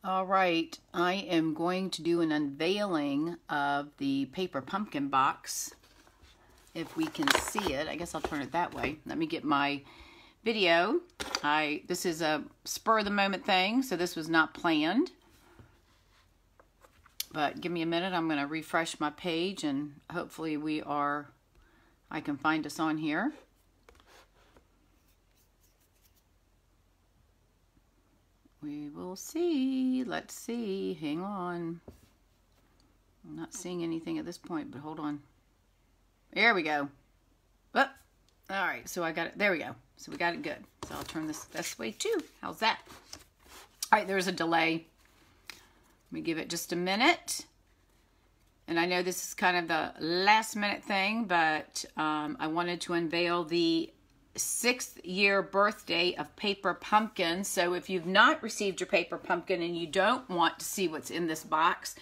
All right, I am going to do an unveiling of the paper pumpkin box. If we can see it, I guess I'll turn it that way. Let me get my video. This is a spur of the moment thing, so this was not planned. But give me a minute, I'm gonna refresh my page and hopefully I can find us on here. We will see. Let's see. Hang on. I'm not seeing anything at this point, but hold on. There we go. Oh, all right, so I got it. There we go. So we got it good. So I'll turn this way too. How's that? All right, there's a delay. Let me give it just a minute. And I know this is kind of the last minute thing, but I wanted to unveil the 6th year birthday of Paper Pumpkin. So if you've not received your Paper Pumpkin and you don't want to see what's in this box,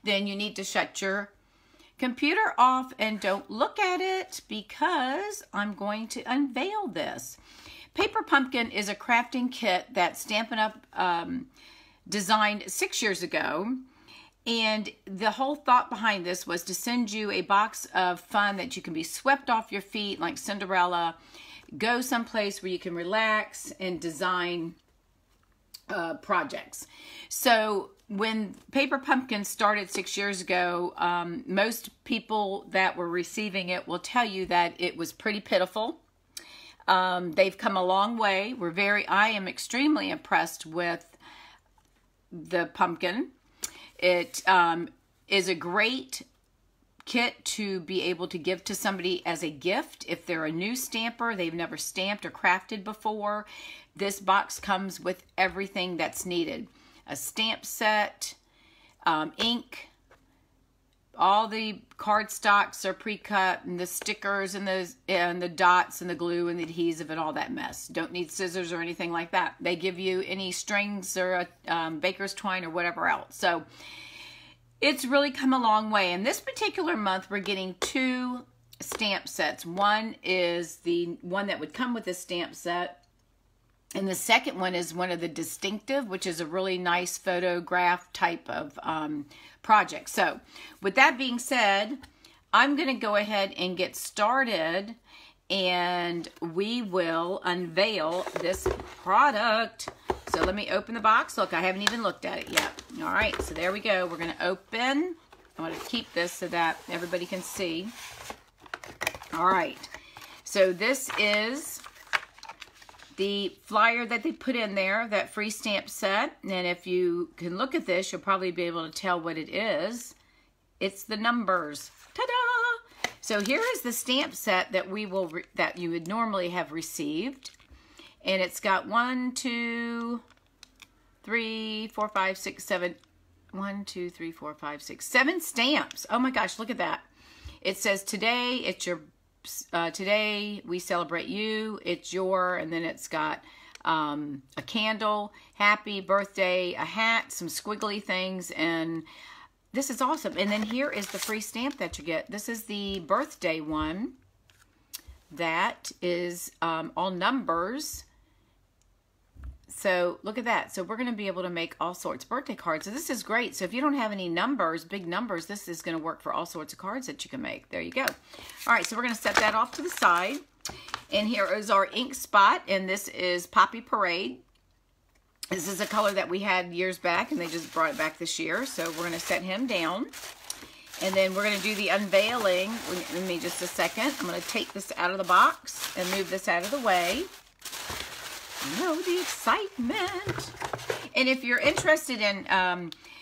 then you need to shut your computer off and don't look at it, because I'm going to unveil this. Paper Pumpkin is a crafting kit that Stampin' Up! Designed 6 years ago. And the whole thought behind this was to send you a box of fun that you can be swept off your feet like Cinderella, go someplace where you can relax and design projects. So when Paper Pumpkin started 6 years ago, most people that were receiving it will tell you that it was pretty pitiful. They've come a long way. I am extremely impressed with the pumpkin. It is a great kit to be able to give to somebody as a gift. If they're a new stamper, they've never stamped or crafted before, this box comes with everything that's needed. A stamp set, ink, all the cardstocks are pre-cut, and the stickers and the dots and the glue and the adhesive and all that mess. Don't need scissors or anything like that. They give you any strings or baker's twine or whatever else. So it's really come a long way. And this particular month, we're getting 2 stamp sets. One is the one that would come with the stamp set, and the second one is one of the distinctive, which is a really nice photograph type of project. So with that being said, I'm going to go ahead and get started, and we will unveil this product. So let me open the box. Look, I haven't even looked at it yet. All right, so there we go. We're going to open. I want to keep this so that everybody can see. All right, so this is the flyer that they put in there, that free stamp set. And if you can look at this, you'll probably be able to tell what it is. It's the numbers. Ta-da! So here is the stamp set that that you would normally have received. And it's got 1, 2, 3, 4, 5, 6, 7. 1, 2, 3, 4, 5, 6, 7 stamps. Oh my gosh, look at that. It says today, it's your today we celebrate you, it's your, and then it's got a candle, happy birthday, a hat, some squiggly things, and this is awesome. And then here is the free stamp that you get. This is the birthday one. That is all numbers. So look at that. So we're going to be able to make all sorts of birthday cards. So this is great. So if you don't have any numbers, big numbers, this is going to work for all sorts of cards that you can make. There you go. All right, so we're going to set that off to the side. And here is our ink spot, and this is Poppy Parade. This is a color that we had years back, and they just brought it back this year. So we're going to set him down. And then we're going to do the unveiling. Give me just a second. I'm going to take this out of the box and move this out of the way. Oh, the excitement. And if you're interested in,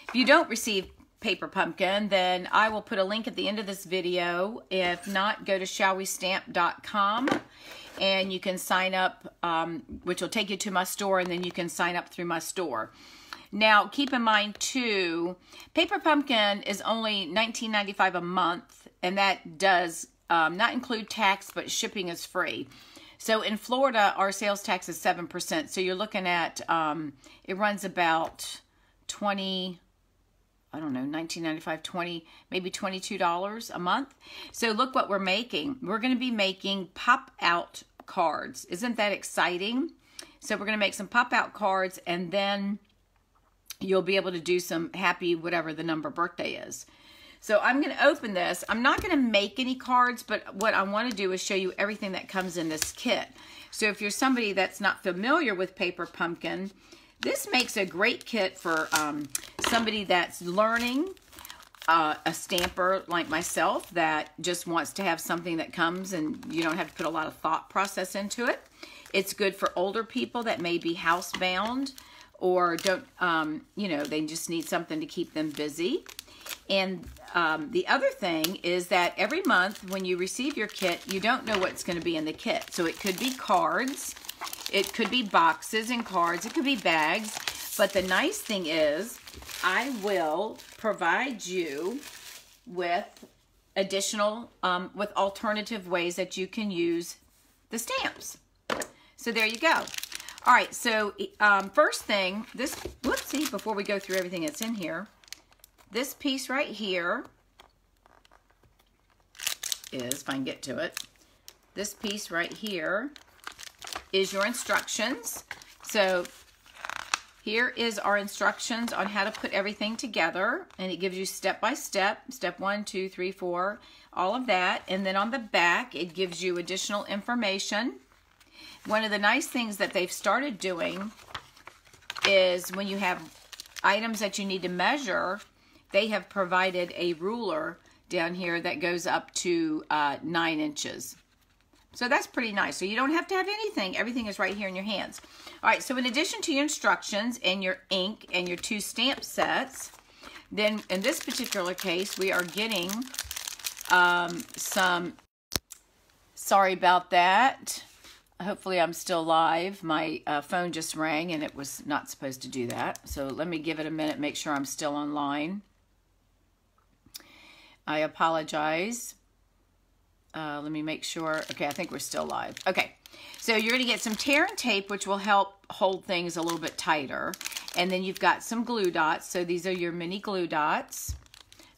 if you don't receive Paper Pumpkin, then I will put a link at the end of this video. If not, go to shallwestamp.com and you can sign up, which will take you to my store, and then you can sign up through my store. Now, keep in mind, too, Paper Pumpkin is only $19.95 a month, and that does not include tax, but shipping is free. So in Florida, our sales tax is 7%. So you're looking at, it runs about $19.95, $20, maybe $22 a month. So look what we're making. We're going to be making pop-out cards. Isn't that exciting? So we're going to make some pop-out cards, and then you'll be able to do some happy whatever the number birthday is. So I'm going to open this. I'm not going to make any cards, but what I want to do is show you everything that comes in this kit. So if you're somebody that's not familiar with Paper Pumpkin, this makes a great kit for somebody that's learning, a stamper like myself that just wants to have something that comes and you don't have to put a lot of thought process into it. It's good for older people that may be housebound or don't, you know, they just need something to keep them busy. And the other thing is that every month when you receive your kit, you don't know what's going to be in the kit. So it could be cards, it could be boxes and cards, it could be bags. But the nice thing is I will provide you with additional, with alternative ways that you can use the stamps. So there you go. All right, so first thing, this, whoopsie, before we go through everything that's in here, this piece right here is, if I can get to it, this piece right here is your instructions. So here is our instructions on how to put everything together, and it gives you step by step, step 1, 2, 3, 4, all of that. And then on the back, it gives you additional information. One of the nice things that they've started doing is when you have items that you need to measure, they have provided a ruler down here that goes up to 9 inches. So that's pretty nice. So you don't have to have anything. Everything is right here in your hands. All right, so in addition to your instructions and your ink and your 2 stamp sets, then in this particular case, we are getting some, sorry about that. Hopefully I'm still live. My phone just rang and it was not supposed to do that. So let me give it a minute, make sure I'm still online. I apologize. Let me make sure. Okay, I think we're still live. Okay, so you're going to get some tear and tape, which will help hold things a little bit tighter. And then you've got some glue dots. So these are your mini glue dots.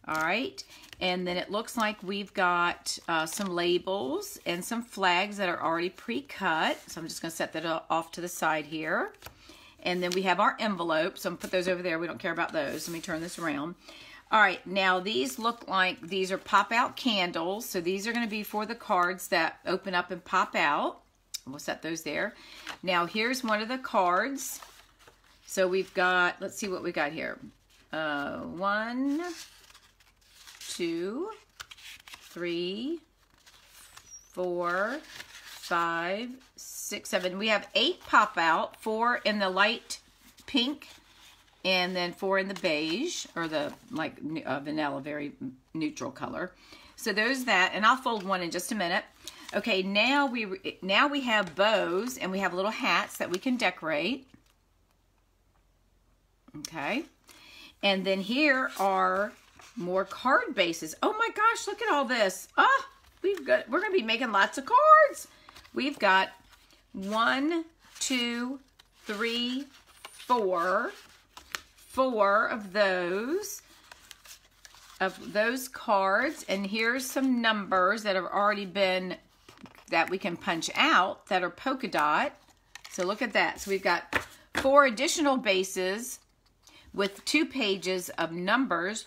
All right. And then it looks like we've got some labels and some flags that are already pre-cut. So I'm just going to set that off to the side here. And then we have our envelopes. So I'm going to put those over there. We don't care about those. Let me turn this around. All right, now these look like these are pop-out candles. So these are going to be for the cards that open up and pop out. We'll set those there. Now here's one of the cards. So we've got, let's see what we got here. 1, 2, 3, 4, 5, 6, 7. We have 8 pop-out, 4 in the light pink, and then 4 in the beige, or the like vanilla, very neutral color. So there's that, and I'll fold one in just a minute. Okay, now we have bows, and we have little hats that we can decorate. Okay, and then here are more card bases. Oh my gosh, look at all this. Ah, we're gonna be making lots of cards. We've got 1, 2, 3, 4 of those cards, and here's some numbers that have already been, that we can punch out, that are polka dot. So look at that. So we've got 4 additional bases with 2 pages of numbers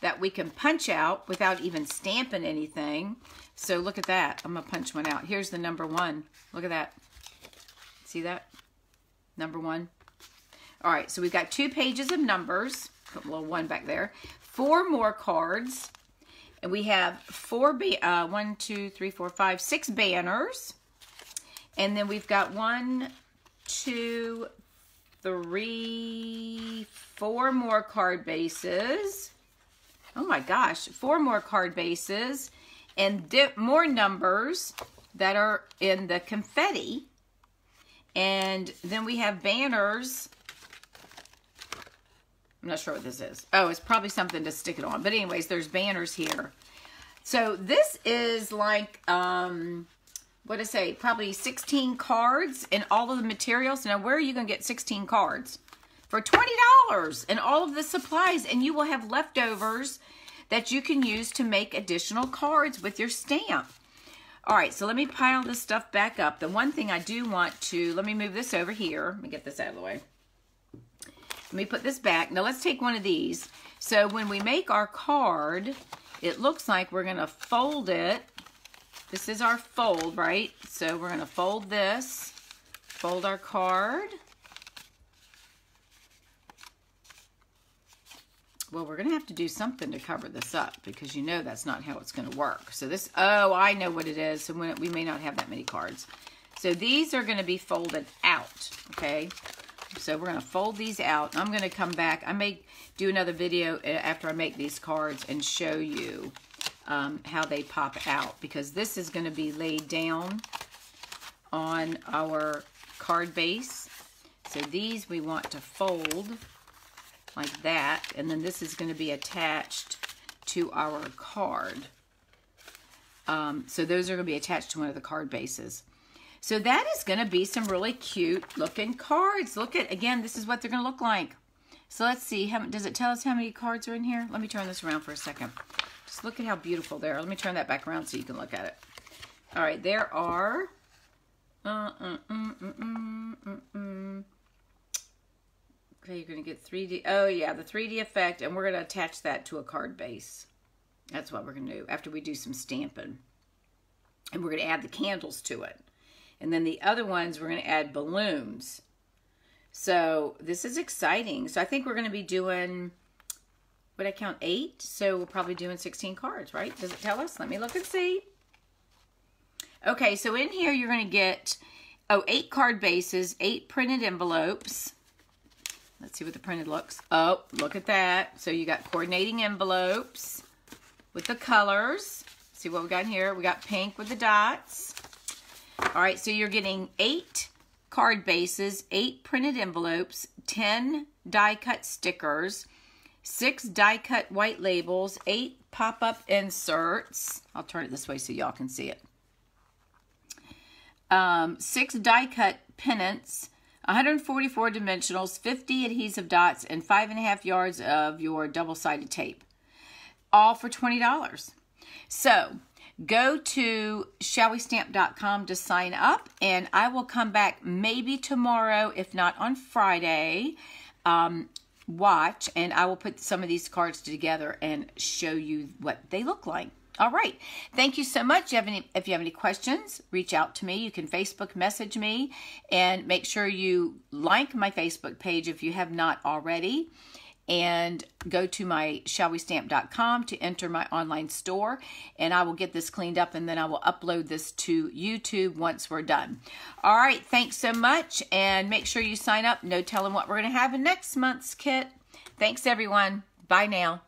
that we can punch out without even stamping anything. So look at that. I'm gonna punch one out. Here's the number 1. Look at that. See that? Number 1. All right, so we've got 2 pages of numbers. Put a little 1 back there. 4 more cards. And we have 1, 2, 3, 4, 5, 6 banners. And then we've got 1, 2, 3, 4 more card bases. Oh my gosh, 4 more card bases. And more numbers that are in the confetti. And then we have banners. I'm not sure what this is. Oh, it's probably something to stick it on. But anyways, there's banners here. So this is like, what to say, probably 16 cards and all of the materials. Now, where are you going to get 16 cards? For $20 and all of the supplies. And you will have leftovers that you can use to make additional cards with your stamp. All right, so let me pile this stuff back up. The one thing I do want to, let me move this over here. Let me get this out of the way. let me put this back. Now let's take one of these. So when we make our card, it looks like we're gonna fold it. This is our fold, right? So we're gonna fold this, fold our card. Well, we're gonna have to do something to cover this up because you know that's not how it's gonna work. So this, oh, I know what it is. So we may not have that many cards. So these are gonna be folded out, okay? So we're gonna fold these out. I'm gonna come back. I may do another video after I make these cards and show you how they pop out, because this is gonna be laid down on our card base. So these we want to fold like that, and then this is going to be attached to our card. So those are going to be attached to one of the card bases. So that is going to be some really cute looking cards. Look at, again, this is what they're going to look like. So let's see, does it tell us how many cards are in here? Let me turn this around for a second. Just look at how beautiful they are. Let me turn that back around so you can look at it. All right, there are okay, you're going to get 3D. Oh, yeah, the 3D effect, and we're going to attach that to a card base. That's what we're going to do after we do some stamping. And we're going to add the candles to it. And then the other ones, we're going to add balloons. So this is exciting. So I think we're going to be doing, what I count, 8? So we're probably doing 16 cards, right? Does it tell us? Let me look and see. Okay, so in here you're going to get, 8 card bases, 8 printed envelopes. Let's see what the printed looks. Oh, look at that. So you got coordinating envelopes with the colors. See what we got in here. We got pink with the dots. All right, so you're getting 8 card bases, 8 printed envelopes, 10 die-cut stickers, 6 die-cut white labels, 8 pop-up inserts. I'll turn it this way so y'all can see it. 6 die-cut pennants, 144 dimensionals, 50 adhesive dots, and 5.5 yards of your double-sided tape. All for $20. So go to shallwestamp.com to sign up, and I will come back maybe tomorrow, if not on Friday. Watch, and I will put some of these cards together and show you what they look like. All right. Thank you so much. If you have any questions, reach out to me. You can Facebook message me, and make sure you like my Facebook page if you have not already. And go to my shallwestamp.com to enter my online store, and I will get this cleaned up, and then I will upload this to YouTube once we're done. All right. Thanks so much, and make sure you sign up. No telling what we're going to have in next month's kit. Thanks, everyone. Bye now.